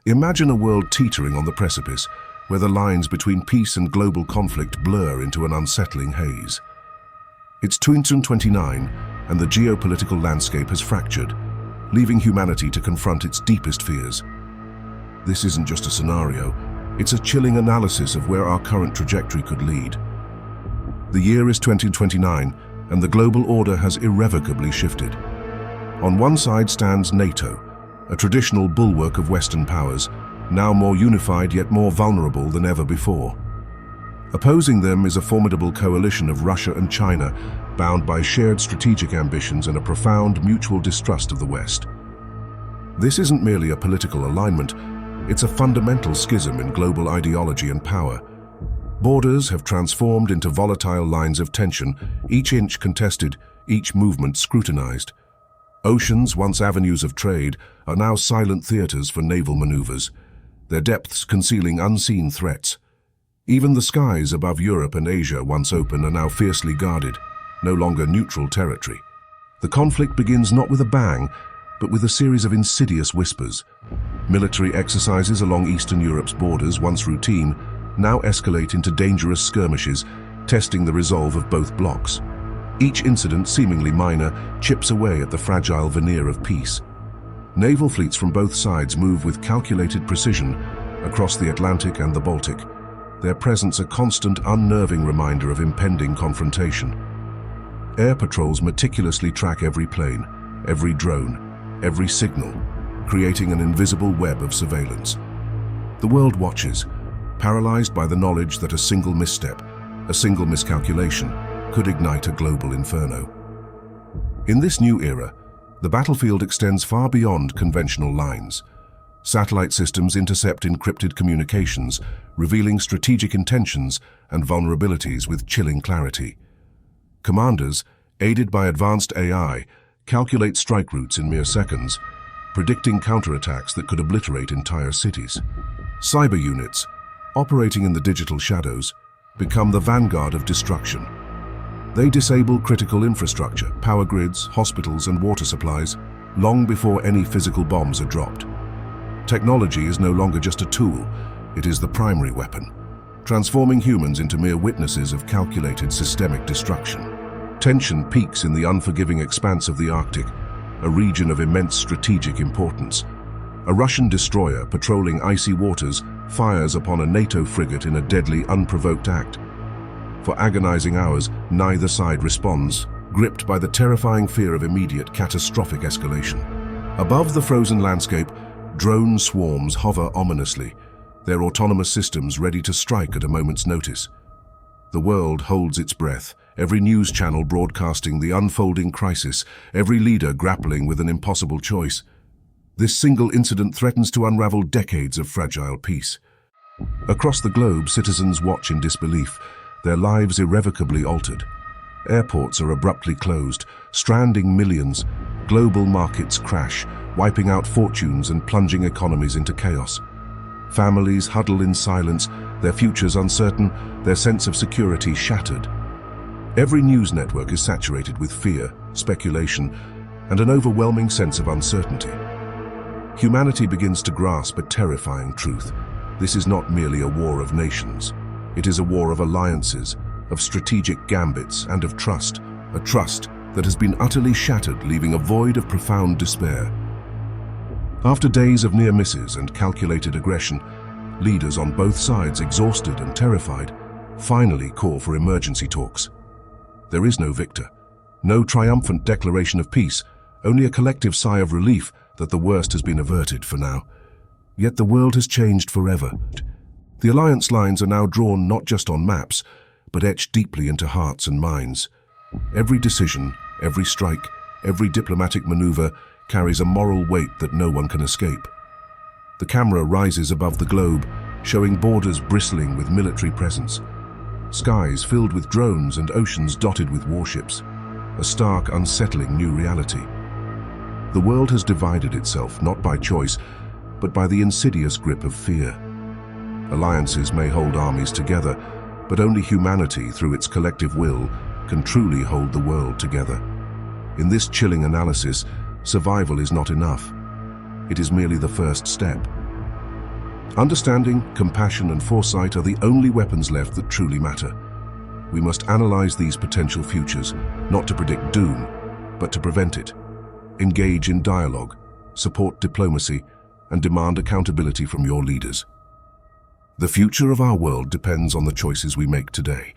Imagine a world teetering on the precipice, where the lines between peace and global conflict blur into an unsettling haze. It's 2029, and the geopolitical landscape has fractured, leaving humanity to confront its deepest fears. This isn't just a scenario, it's a chilling analysis of where our current trajectory could lead. The year is 2029, and the global order has irrevocably shifted. On one side stands NATO, a traditional bulwark of Western powers, now more unified yet more vulnerable than ever before. Opposing them is a formidable coalition of Russia and China, bound by shared strategic ambitions and a profound mutual distrust of the West. This isn't merely a political alignment, it's a fundamental schism in global ideology and power. Borders have transformed into volatile lines of tension, each inch contested, each movement scrutinized. Oceans, once avenues of trade, are now silent theaters for naval maneuvers, their depths concealing unseen threats. Even the skies above Europe and Asia, once open, are now fiercely guarded, no longer neutral territory. The conflict begins not with a bang, but with a series of insidious whispers. Military exercises along Eastern Europe's borders, once routine, now escalate into dangerous skirmishes, testing the resolve of both blocs. Each incident, seemingly minor, chips away at the fragile veneer of peace. Naval fleets from both sides move with calculated precision across the Atlantic and the Baltic, their presence a constant, unnerving reminder of impending confrontation. Air patrols meticulously track every plane, every drone, every signal, creating an invisible web of surveillance. The world watches, paralyzed by the knowledge that a single misstep, a single miscalculation, could ignite a global inferno. In this new era, the battlefield extends far beyond conventional lines. Satellite systems intercept encrypted communications, revealing strategic intentions and vulnerabilities with chilling clarity. Commanders, aided by advanced AI, calculate strike routes in mere seconds, predicting counterattacks that could obliterate entire cities. Cyber units, operating in the digital shadows, become the vanguard of destruction. They disable critical infrastructure, power grids, hospitals, and water supplies, long before any physical bombs are dropped. Technology is no longer just a tool, it is the primary weapon, transforming humans into mere witnesses of calculated systemic destruction. Tension peaks in the unforgiving expanse of the Arctic, a region of immense strategic importance. A Russian destroyer patrolling icy waters fires upon a NATO frigate in a deadly, unprovoked act. For agonizing hours, neither side responds, gripped by the terrifying fear of immediate, catastrophic escalation. Above the frozen landscape, drone swarms hover ominously, their autonomous systems ready to strike at a moment's notice. The world holds its breath, every news channel broadcasting the unfolding crisis, every leader grappling with an impossible choice. This single incident threatens to unravel decades of fragile peace. Across the globe, citizens watch in disbelief, their lives irrevocably altered. Airports are abruptly closed, stranding millions. Global markets crash, wiping out fortunes and plunging economies into chaos. Families huddle in silence, their futures uncertain, their sense of security shattered. Every news network is saturated with fear, speculation, and an overwhelming sense of uncertainty. Humanity begins to grasp a terrifying truth. This is not merely a war of nations. It is a war of alliances, of strategic gambits, and of trust, a trust that has been utterly shattered, leaving a void of profound despair. After days of near misses and calculated aggression, leaders on both sides, exhausted and terrified, finally call for emergency talks. There is no victor, no triumphant declaration of peace, only a collective sigh of relief that the worst has been averted for now. Yet the world has changed forever. The alliance lines are now drawn not just on maps, but etched deeply into hearts and minds. Every decision, every strike, every diplomatic maneuver carries a moral weight that no one can escape. The camera rises above the globe, showing borders bristling with military presence, skies filled with drones and oceans dotted with warships, a stark, unsettling new reality. The world has divided itself not by choice, but by the insidious grip of fear. Alliances may hold armies together, but only humanity, through its collective will, can truly hold the world together. In this chilling analysis, survival is not enough. It is merely the first step. Understanding, compassion, and foresight are the only weapons left that truly matter. We must analyze these potential futures, not to predict doom, but to prevent it. Engage in dialogue, support diplomacy, and demand accountability from your leaders. The future of our world depends on the choices we make today.